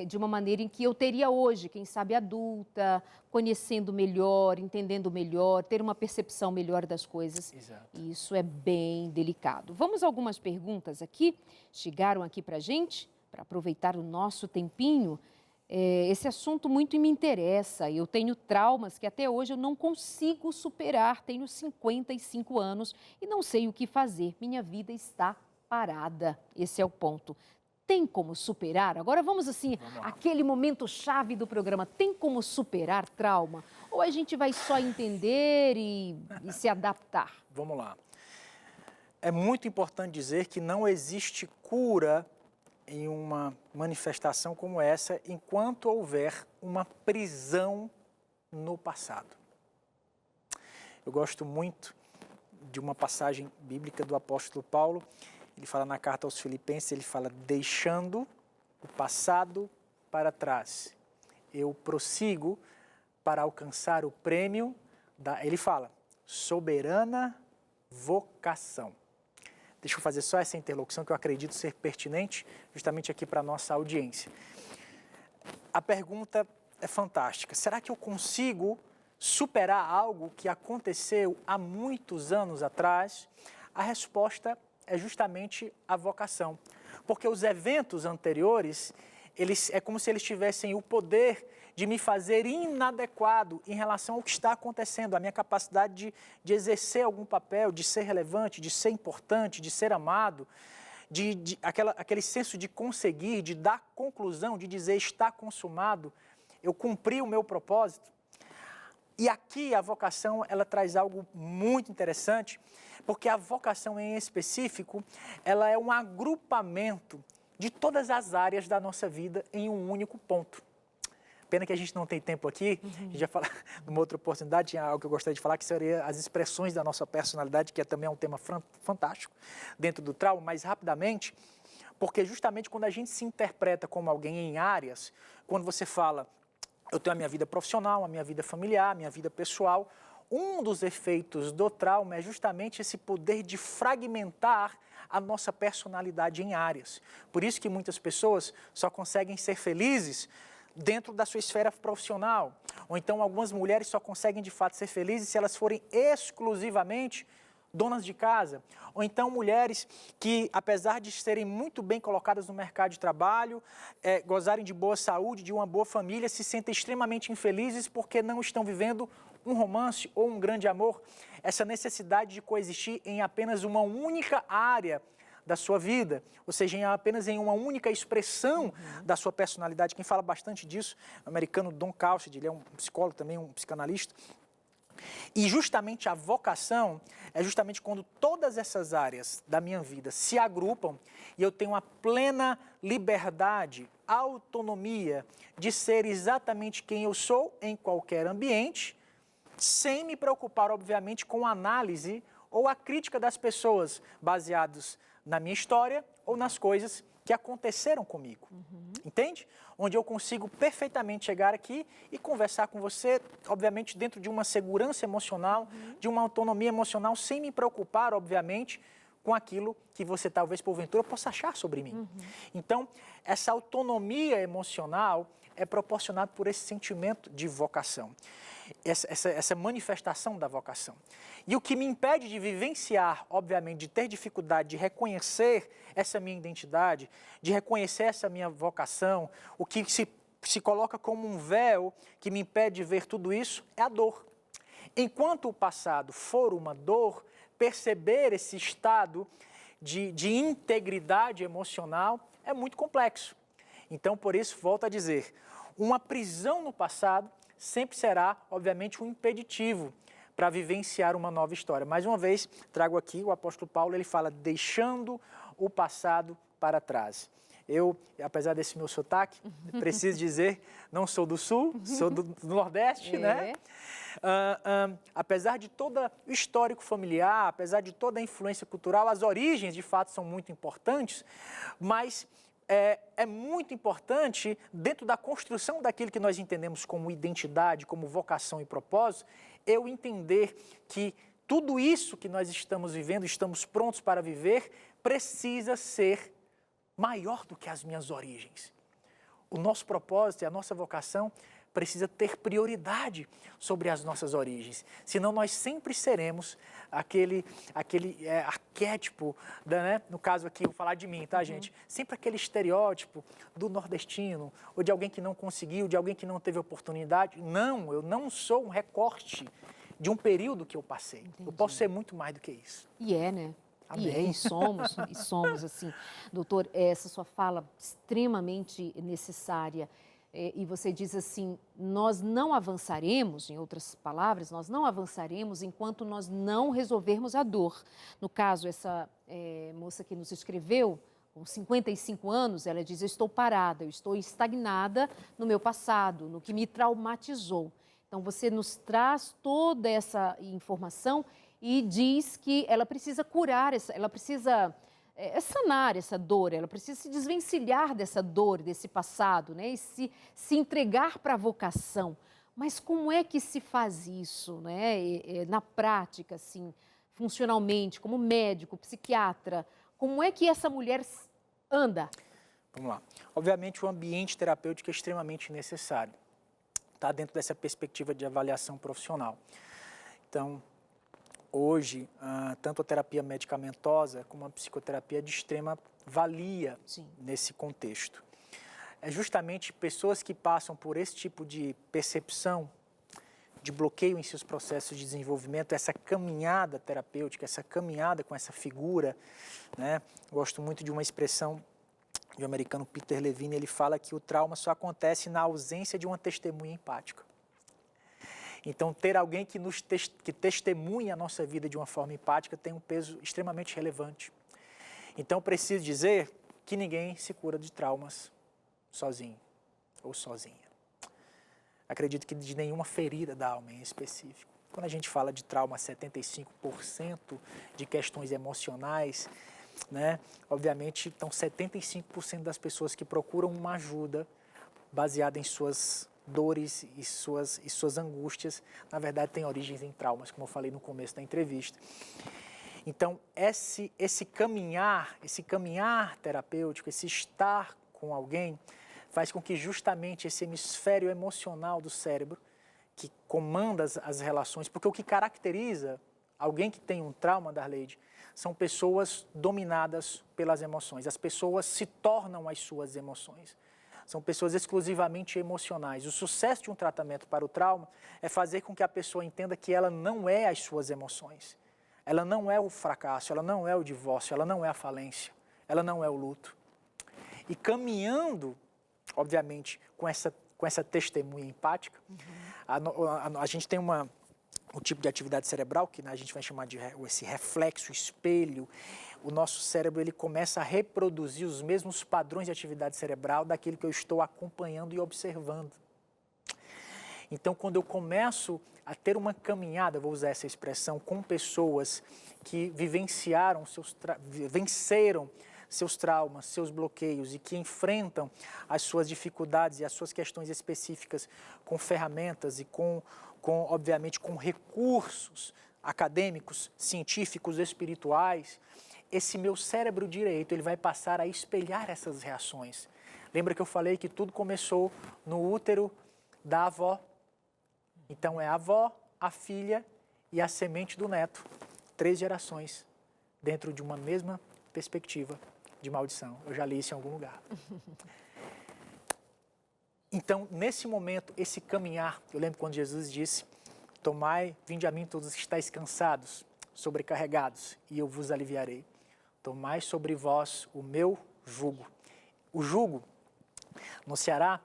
A: de uma maneira em que eu teria hoje, quem sabe adulta, conhecendo melhor, entendendo melhor, ter uma percepção melhor das coisas.
B: Exato.
A: E isso é bem delicado. Vamos a algumas perguntas aqui, chegaram aqui para a gente, para aproveitar o nosso tempinho. Esse assunto muito me interessa. Eu tenho traumas que até hoje eu não consigo superar. Tenho 55 anos e não sei o que fazer. Minha vida está parada. Esse é o ponto. Tem como superar? Agora vamos aquele momento chave do programa. Tem como superar trauma? Ou a gente vai só entender e se adaptar?
B: Vamos lá. É muito importante dizer que não existe cura em uma manifestação como essa enquanto houver uma prisão no passado. Eu gosto muito de uma passagem bíblica do apóstolo Paulo. Ele fala na carta aos Filipenses, ele fala, deixando o passado para trás, eu prossigo para alcançar o prêmio ele fala, soberana vocação. Deixa eu fazer só essa interlocução que eu acredito ser pertinente justamente aqui para a nossa audiência. A pergunta é fantástica. Será que eu consigo superar algo que aconteceu há muitos anos atrás? A resposta é justamente a vocação. Porque os eventos anteriores, é como se eles tivessem o poder de me fazer inadequado em relação ao que está acontecendo, a minha capacidade de exercer algum papel, de ser relevante, de ser importante, de ser amado, aquele senso de conseguir, de dar conclusão, de dizer está consumado, eu cumpri o meu propósito. E aqui a vocação, ela traz algo muito interessante, porque a vocação em específico, ela é um agrupamento de todas as áreas da nossa vida em um único ponto. Pena que a gente não tem tempo aqui, a gente já fala numa outra oportunidade, tinha algo que eu gostaria de falar, que seria as expressões da nossa personalidade, que é também um tema fantástico dentro do trauma, mas rapidamente, porque justamente quando a gente se interpreta como alguém em áreas, quando você fala, eu tenho a minha vida profissional, a minha vida familiar, a minha vida pessoal, um dos efeitos do trauma é justamente esse poder de fragmentar a nossa personalidade em áreas. Por isso que muitas pessoas só conseguem ser felizes dentro da sua esfera profissional. Ou então algumas mulheres só conseguem de fato ser felizes se elas forem exclusivamente donas de casa. Ou então mulheres que, apesar de serem muito bem colocadas no mercado de trabalho, gozarem de boa saúde, de uma boa família, se sentem extremamente infelizes porque não estão vivendo um romance ou um grande amor. Essa necessidade de coexistir em apenas uma única área da sua vida, ou seja, apenas em uma única expressão da sua personalidade. Quem fala bastante disso, o americano Don Calcid, ele é um psicólogo também, um psicanalista. E justamente a vocação é justamente quando todas essas áreas da minha vida se agrupam e eu tenho a plena liberdade, autonomia de ser exatamente quem eu sou em qualquer ambiente, sem me preocupar, obviamente, com a análise ou a crítica das pessoas baseados na minha história ou nas coisas que aconteceram comigo, entende? Onde eu consigo perfeitamente chegar aqui e conversar com você, obviamente, dentro de uma segurança emocional, de uma autonomia emocional, sem me preocupar, obviamente, com aquilo que você talvez, porventura, possa achar sobre mim. Então, essa autonomia emocional é proporcionada por esse sentimento de vocação, essa manifestação da vocação. E o que me impede de vivenciar, obviamente, de ter dificuldade de reconhecer essa minha identidade, de reconhecer essa minha vocação, o que se coloca como um véu que me impede de ver tudo isso, é a dor. Enquanto o passado for uma dor, perceber esse estado de integridade emocional é muito complexo. Então, por isso, volto a dizer, uma prisão no passado sempre será, obviamente, um impeditivo para vivenciar uma nova história. Mais uma vez, trago aqui o apóstolo Paulo, ele fala, deixando o passado para trás. Eu, apesar desse meu sotaque, preciso dizer, não sou do Sul, sou do Nordeste, né? Apesar de todo o histórico familiar, apesar de toda a influência cultural, as origens, de fato, são muito importantes, mas é muito importante, dentro da construção daquilo que nós entendemos como identidade, como vocação e propósito, eu entender que tudo isso que nós estamos vivendo, estamos prontos para viver, precisa ser maior do que as minhas origens. O nosso propósito e a nossa vocação precisa ter prioridade sobre as nossas origens. Senão nós sempre seremos aquele arquétipo, né? No caso aqui, vou falar de mim, tá, gente? Sempre aquele estereótipo do nordestino, ou de alguém que não conseguiu, de alguém que não teve oportunidade. Não, eu não sou um recorte de um período que eu passei. Entendi. Eu posso ser muito mais do que isso.
A: E né?
B: Amém.
A: E somos, assim. Doutor, essa sua fala extremamente necessária. E você diz assim, nós não avançaremos, em outras palavras, nós não avançaremos enquanto nós não resolvermos a dor. No caso, essa moça que nos escreveu, com 55 anos, ela diz, eu estou parada, eu estou estagnada no meu passado, no que me traumatizou. Então, você nos traz toda essa informação e diz que ela precisa curar, ela precisa sanar essa dor, ela precisa se desvencilhar dessa dor, desse passado, né? E se entregar para a vocação. Mas como é que se faz isso, né? Na prática, assim, funcionalmente, como médico, psiquiatra, como é que essa mulher anda?
B: Vamos lá. Obviamente, o ambiente terapêutico é extremamente necessário, tá? Dentro dessa perspectiva de avaliação profissional. Então, hoje, tanto a terapia medicamentosa como a psicoterapia é de extrema valia. Sim. Nesse contexto. É justamente pessoas que passam por esse tipo de percepção, de bloqueio em seus processos de desenvolvimento, essa caminhada terapêutica, essa caminhada com essa figura, né? Gosto muito de uma expressão do americano Peter Levine, ele fala que o trauma só acontece na ausência de uma testemunha empática. Então, ter alguém que testemunha a nossa vida de uma forma empática tem um peso extremamente relevante. Então, preciso dizer que ninguém se cura de traumas sozinho ou sozinha. Acredito que de nenhuma ferida da alma em específico. Quando a gente fala de trauma, 75% de questões emocionais, né? Obviamente, então 75% das pessoas que procuram uma ajuda baseada em suas dores e suas angústias, na verdade, têm origens em traumas, como eu falei no começo da entrevista. Então, esse caminhar terapêutico, esse estar com alguém, faz com que justamente esse hemisfério emocional do cérebro, que comanda as relações, porque o que caracteriza alguém que tem um trauma, Darleide, são pessoas dominadas pelas emoções. As pessoas se tornam as suas emoções. São pessoas exclusivamente emocionais. O sucesso de um tratamento para o trauma é fazer com que a pessoa entenda que ela não é as suas emoções. Ela não é o fracasso, ela não é o divórcio, ela não é a falência, ela não é o luto. E caminhando, obviamente, com essa testemunha empática, a gente tem um tipo de atividade cerebral que a gente vai chamar de esse reflexo, espelho. O nosso cérebro ele começa a reproduzir os mesmos padrões de atividade cerebral daquilo que eu estou acompanhando e observando. Então, quando eu começo a ter uma caminhada, vou usar essa expressão, com pessoas que venceram seus traumas, seus bloqueios e que enfrentam as suas dificuldades e as suas questões específicas com ferramentas e obviamente, com recursos acadêmicos, científicos, espirituais, esse meu cérebro direito, ele vai passar a espelhar essas reações. Lembra que eu falei que tudo começou no útero da avó? Então, é a avó, a filha e a semente do neto. 3 gerações dentro de uma mesma perspectiva de maldição. Eu já li isso em algum lugar. Então, nesse momento, esse caminhar, eu lembro quando Jesus disse, tomai, vinde a mim todos os que estáis cansados, sobrecarregados, e eu vos aliviarei. Tomai sobre vós o meu jugo. O jugo, no Ceará,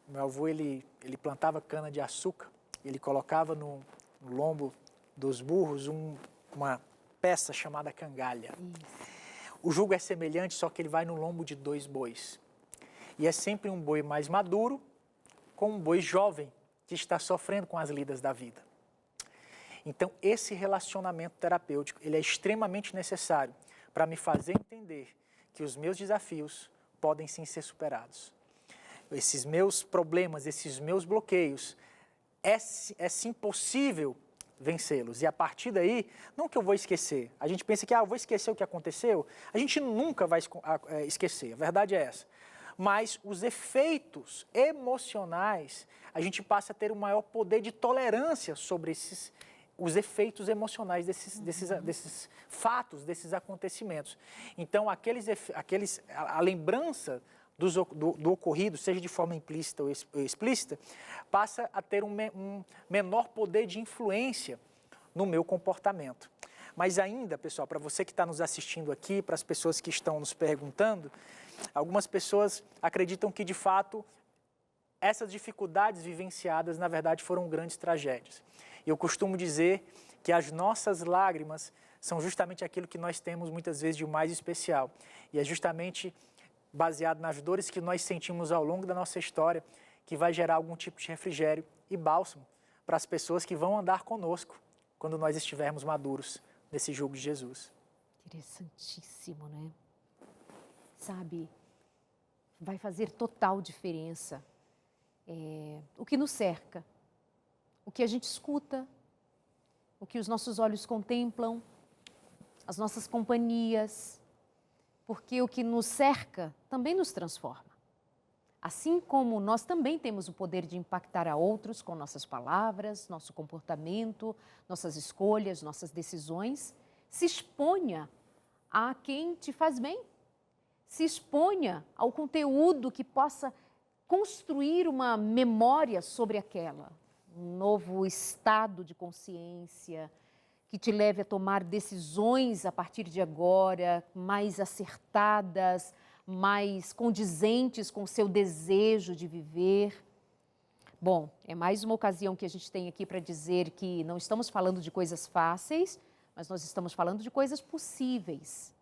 B: meu avô, ele plantava cana de açúcar, ele colocava no lombo dos burros uma peça chamada cangalha. O jugo é semelhante, só que ele vai no lombo de 2 bois. E é sempre um boi mais maduro com um boi jovem que está sofrendo com as lidas da vida. Então, esse relacionamento terapêutico, ele é extremamente necessário para me fazer entender que os meus desafios podem sim ser superados. Esses meus problemas, esses meus bloqueios, é sim possível vencê-los. E a partir daí, não que eu vou esquecer. A gente pensa que eu vou esquecer o que aconteceu. A gente nunca vai esquecer, a verdade é essa. Mas os efeitos emocionais, a gente passa a ter um maior poder de tolerância sobre os efeitos emocionais desses fatos, desses acontecimentos. Então, a lembrança do ocorrido, seja de forma implícita ou explícita, passa a ter um menor poder de influência no meu comportamento. Mas ainda, pessoal, para você que está nos assistindo aqui, para as pessoas que estão nos perguntando, algumas pessoas acreditam que, de fato, essas dificuldades vivenciadas, na verdade, foram grandes tragédias. E eu costumo dizer que as nossas lágrimas são justamente aquilo que nós temos, muitas vezes, de mais especial. E é justamente baseado nas dores que nós sentimos ao longo da nossa história, que vai gerar algum tipo de refrigério e bálsamo para as pessoas que vão andar conosco quando nós estivermos maduros nesse jugo de Jesus.
A: Interessantíssimo, né? Sabe, vai fazer total diferença o que nos cerca, o que a gente escuta, o que os nossos olhos contemplam, as nossas companhias, porque o que nos cerca também nos transforma. Assim como nós também temos o poder de impactar a outros com nossas palavras, nosso comportamento, nossas escolhas, nossas decisões, se exponha a quem te faz bem. Se exponha ao conteúdo que possa construir uma memória sobre aquela, um novo estado de consciência que te leve a tomar decisões a partir de agora mais acertadas, mais condizentes com o seu desejo de viver. Bom, é mais uma ocasião que a gente tem aqui para dizer que não estamos falando de coisas fáceis, mas nós estamos falando de coisas possíveis.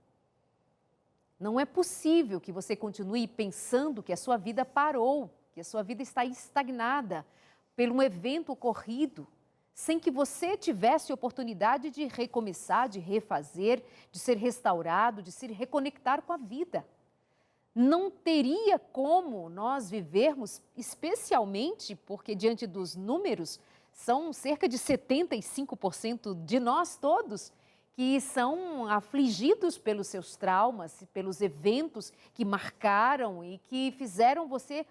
A: Não é possível que você continue pensando que a sua vida parou, que a sua vida está estagnada por um evento ocorrido, sem que você tivesse oportunidade de recomeçar, de refazer, de ser restaurado, de se reconectar com a vida. Não teria como nós vivermos, especialmente porque diante dos números, são cerca de 75% de nós todos que são afligidos pelos seus traumas, pelos eventos que marcaram e que fizeram você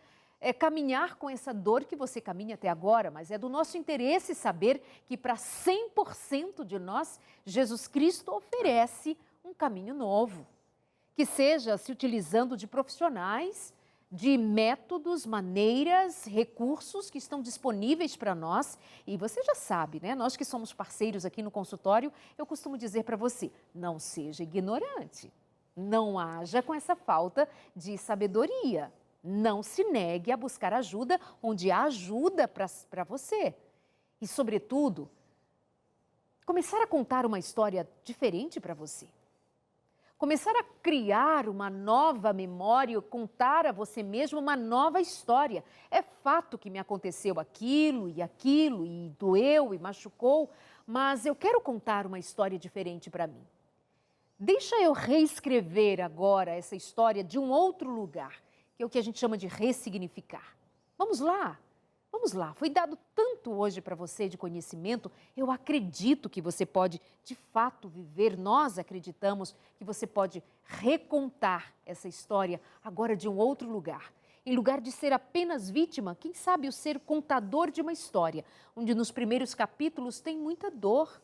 A: caminhar com essa dor que você caminha até agora, mas é do nosso interesse saber que para 100% de nós, Jesus Cristo oferece um caminho novo, que seja se utilizando de profissionais, de métodos, maneiras, recursos que estão disponíveis para nós. E você já sabe, né? Nós que somos parceiros aqui no consultório, eu costumo dizer para você, não seja ignorante, não haja com essa falta de sabedoria. Não se negue a buscar ajuda onde há ajuda para você. E, sobretudo, começar a contar uma história diferente para você. Começar a criar uma nova memória, contar a você mesmo uma nova história. É fato que me aconteceu aquilo, e doeu, e machucou, mas eu quero contar uma história diferente para mim. Deixa eu reescrever agora essa história de um outro lugar, que é o que a gente chama de ressignificar. Vamos lá? Vamos lá. Foi dado tanto hoje para você de conhecimento, eu acredito que você pode, de fato, viver. Nós acreditamos que você pode recontar essa história agora de um outro lugar. Em lugar de ser apenas vítima, quem sabe o ser contador de uma história, onde nos primeiros capítulos tem muita dor,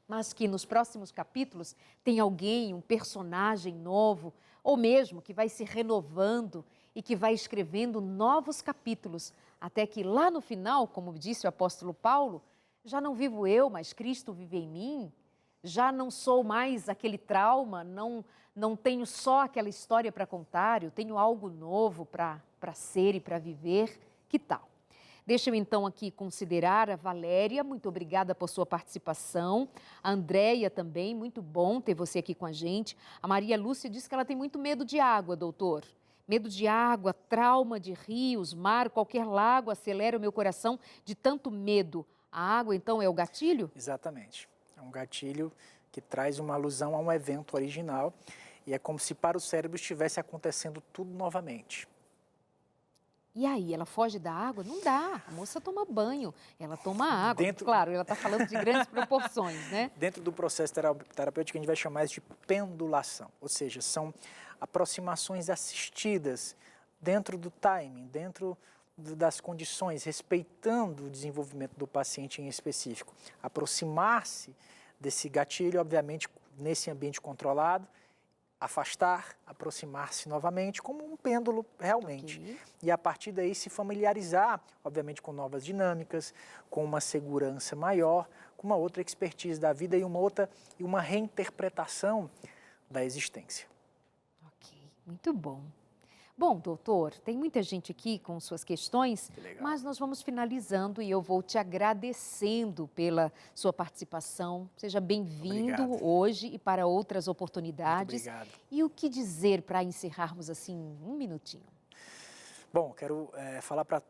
A: mas que nos próximos capítulos tem alguém, um personagem novo, ou mesmo que vai se renovando e que vai escrevendo novos capítulos, até que lá no final, como disse o apóstolo Paulo, já não vivo eu, mas Cristo vive em mim, já não sou mais aquele trauma, não tenho só aquela história para contar, eu tenho algo novo para ser e para viver. Que tal? Deixa eu então aqui considerar a Valéria, muito obrigada por sua participação. A Andréia também, muito bom ter você aqui com a gente. A Maria Lúcia diz que ela tem muito medo de água, doutor. Medo de água, trauma de rios, mar, qualquer lago acelera o meu coração de tanto medo. A água, então, é o gatilho?
B: Exatamente. É um gatilho que traz uma alusão a um evento original e é como se para o cérebro estivesse acontecendo tudo novamente.
A: E aí, ela foge da água? Não dá, a moça toma banho, ela toma água. Claro, ela está falando de grandes proporções, né?
B: Dentro do processo terapêutico, a gente vai chamar isso de pendulação, ou seja, são aproximações assistidas dentro do timing, dentro das condições, respeitando o desenvolvimento do paciente em específico. Aproximar-se desse gatilho, obviamente, nesse ambiente controlado, afastar, aproximar-se novamente, como um pêndulo realmente. Okay. E a partir daí se familiarizar, obviamente, com novas dinâmicas, com uma segurança maior, com uma outra expertise da vida e uma reinterpretação da existência.
A: Ok, muito bom. Bom, doutor, tem muita gente aqui com suas questões, mas nós vamos finalizando e eu vou te agradecendo pela sua participação. Seja bem-vindo hoje e para outras oportunidades.
B: Muito obrigado.
A: E o que dizer para encerrarmos assim um minutinho?
B: Bom, quero falar para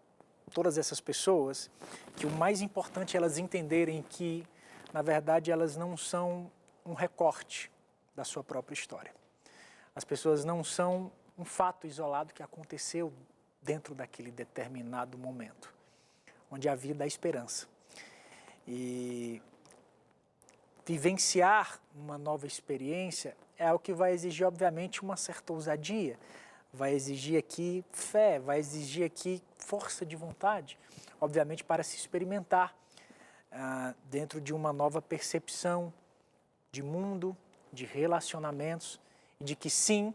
B: todas essas pessoas que o mais importante é elas entenderem que, na verdade, elas não são um recorte da sua própria história. As pessoas não são um fato isolado que aconteceu dentro daquele determinado momento, onde havia da esperança. E vivenciar uma nova experiência é o que vai exigir, obviamente, uma certa ousadia, vai exigir aqui fé, vai exigir aqui força de vontade, obviamente, para se experimentar dentro de uma nova percepção de mundo, de relacionamentos, e de que sim,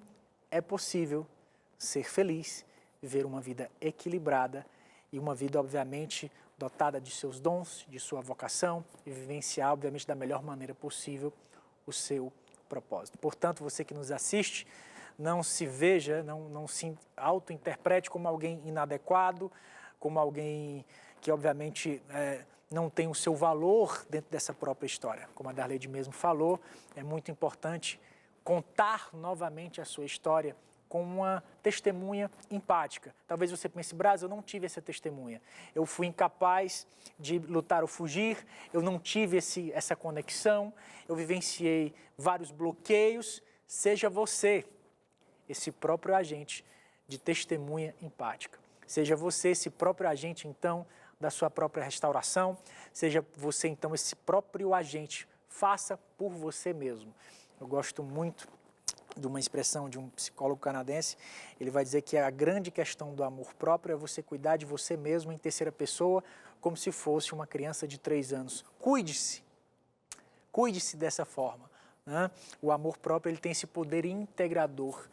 B: é possível ser feliz, viver uma vida equilibrada e uma vida, obviamente, dotada de seus dons, de sua vocação e vivenciar, obviamente, da melhor maneira possível o seu propósito. Portanto, você que nos assiste, não se veja, não se auto-interprete como alguém inadequado, como alguém que, obviamente, não tem o seu valor dentro dessa própria história. Como a Darleide mesmo falou, é muito importante contar novamente a sua história com uma testemunha empática. Talvez você pense, Braz, eu não tive essa testemunha. Eu fui incapaz de lutar ou fugir, eu não tive essa conexão, eu vivenciei vários bloqueios. Seja você esse próprio agente de testemunha empática. Seja você esse próprio agente, então, da sua própria restauração. Seja você, então, esse próprio agente. Faça por você mesmo. Eu gosto muito de uma expressão de um psicólogo canadense. Ele vai dizer que a grande questão do amor próprio é você cuidar de você mesmo em terceira pessoa, como se fosse uma criança de 3 anos. Cuide-se. Cuide-se dessa forma, né? O amor próprio ele tem esse poder integrador,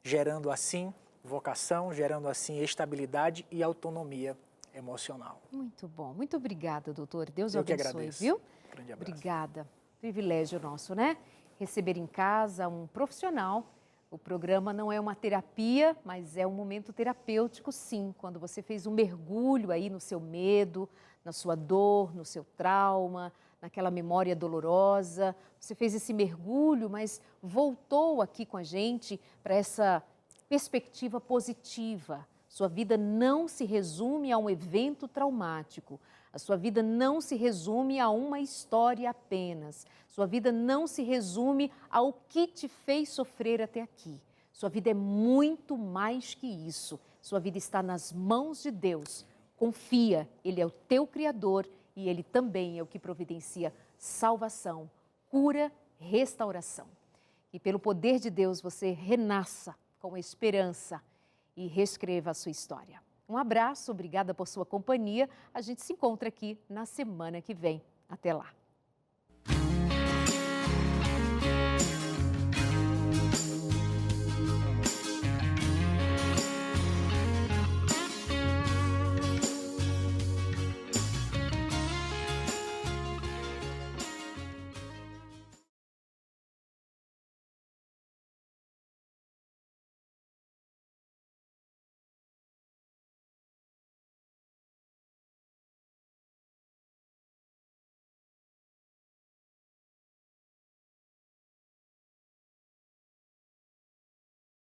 B: gerando assim vocação, gerando assim estabilidade e autonomia emocional.
A: Muito bom. Muito obrigada, doutor. Deus
B: Eu
A: abençoe,
B: que agradeço.
A: Viu?
B: Grande abraço.
A: Obrigada. Privilégio nosso, né? Receber em casa um profissional. O programa não é uma terapia, mas é um momento terapêutico, sim. Quando você fez um mergulho aí no seu medo, na sua dor, no seu trauma, naquela memória dolorosa. Você fez esse mergulho, mas voltou aqui com a gente para essa perspectiva positiva. Sua vida não se resume a um evento traumático. A sua vida não se resume a uma história apenas. Sua vida não se resume ao que te fez sofrer até aqui. Sua vida é muito mais que isso. Sua vida está nas mãos de Deus. Confia, Ele é o teu Criador e Ele também é o que providencia salvação, cura, restauração. E pelo poder de Deus você renasça com esperança e reescreva a sua história. Um abraço, obrigada por sua companhia. A gente se encontra aqui na semana que vem. Até lá.